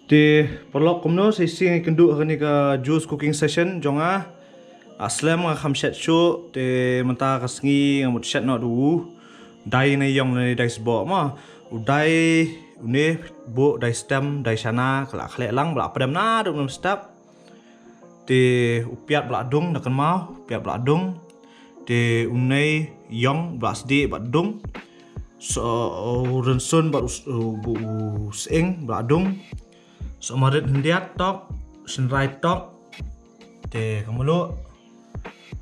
Di perlok kumno sesi kendu ni ka juice cooking session jonga aslam nga kham shet shu te menta kasngi ngamut shet no du dai na yong na dai sbo ma udai une bo dai stem dai shana kala khle lang bla padam na dum step te upiat bla dung na kan mau upiat bla dung te unai yong bla sdi bla dung so rensun bla bu sing bla dung so marit hendiat tok senrai tok te kamulu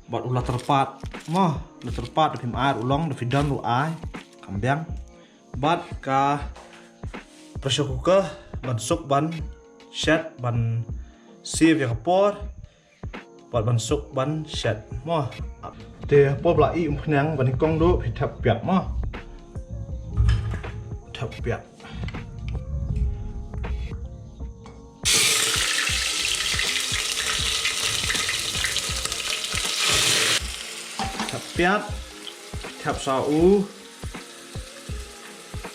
buat ulah terpat mah ulah terpat di air ulong di dan lu ai kambiang bat ka pressure cooker ban suk ban shet ban sieve ya kapor buat ban suk ban shet mah te po bla i umkhnang ban kong do thap piat mah thap piat piat thap sau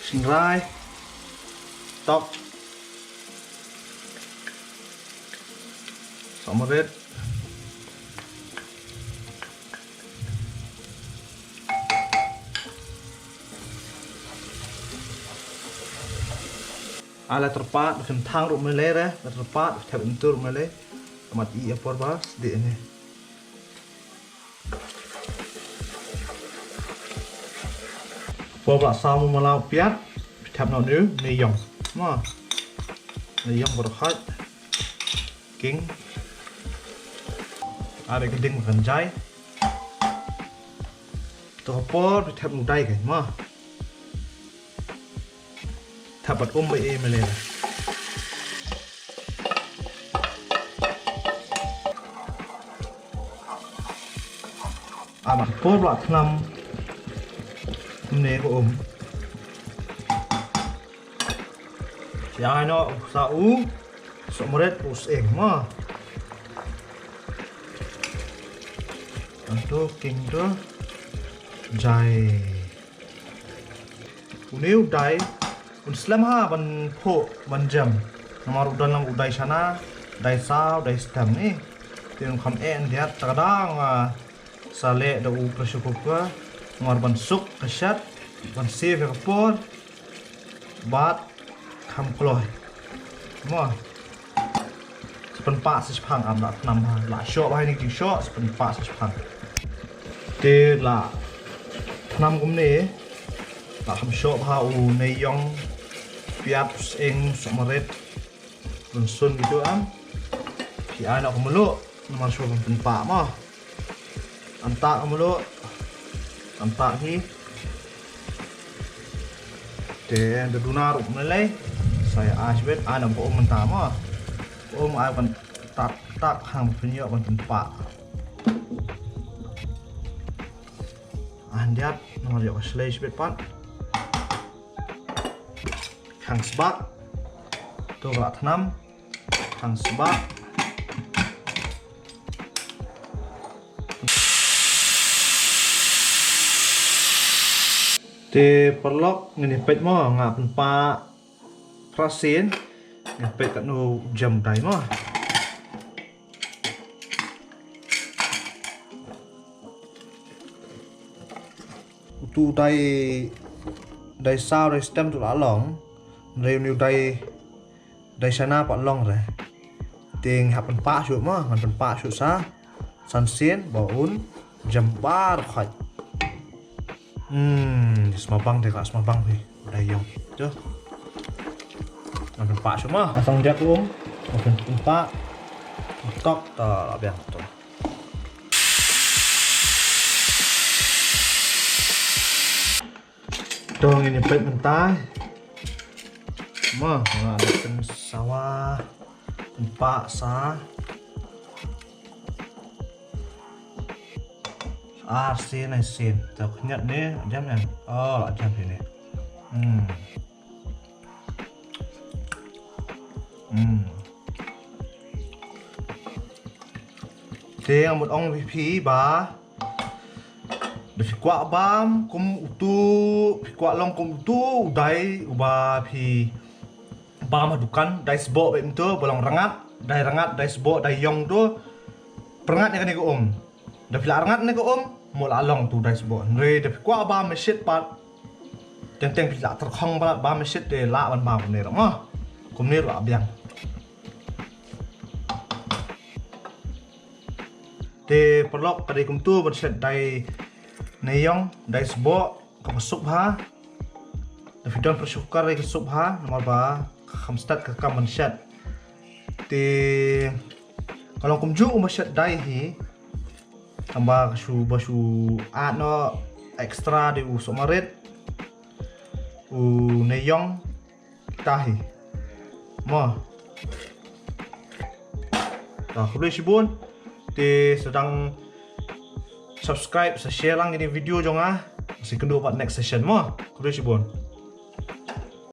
singrai tok samaret ala terpat kentang rum melere terpat thap untur mele amat i apor bas de ini bobla samu malau piat thap no nu ni yong ma ni yong berkhat king ada geding makan jai to por thap nu dai kai ma thap bat be e mele amat bobla thnam này của yang nó sao số một đất bút ếch mà itu king itu jai nếu jai Islam ha ban pho ban jam nomor udan lang udai sana dai sao dai stem ni tin kham en dia tadang sale da u pressure cooker ngor ban suk kashat ban sieve kapor bat kham kloy mo sepen pa sipang am la nam ha la shot hai ni ki shot sepen pa sipang te la nam kum ne la kham shot ha u nei yong piap eng somaret run sun gitu am pi ana kumulu nomor shot ban pa mo anta kumulu tampak ni dan dedunar mulai saya asbet anam ko mentama akan tak hang punya ban tempat andiat nomor yo slash bet pat hang sebak tu galak tanam hang sebak te perlok ngenipet mo ngap pa prasin ngepet kat no jam dai mo tu dai sao dai stem tu la long reu new dai sana pa long re ting hap pa su mo ngan pa su sa san sien baun jam bar khai semabang deh kak semabang nih udah yong tuh nonton pak semua pasang jagung nonton pak tok tak biar tuh dong ini pet mentah mah ada sawah tempat sah xin này xin tập nhận đấy jam này lại jam thế này thế một ông VP bà để quạ bám kum utu quạ long kum utu dai uba phi ba madukan dai sbo be tu bolong rengat dai sbo dai yong tu perangat ni kan ko da pila rengat ni ko mo lalong tu dai sbo re da kwa ba mesit pat teng pila terkhong ba mesit de la ban ba ni ro ma kum ni ro abyang te perlok kadai kum tu berset dai neyong dai sbo ka masuk ha da fidon persukar ke sup ha nomor ba khamstat ka kaman shat te kalau kumju umashat dai hi tambah basu no extra di usomaret neyong tahi mo boleh sibun te sedang subscribe share lang ini video jong masih kedua part next session mo boleh sibun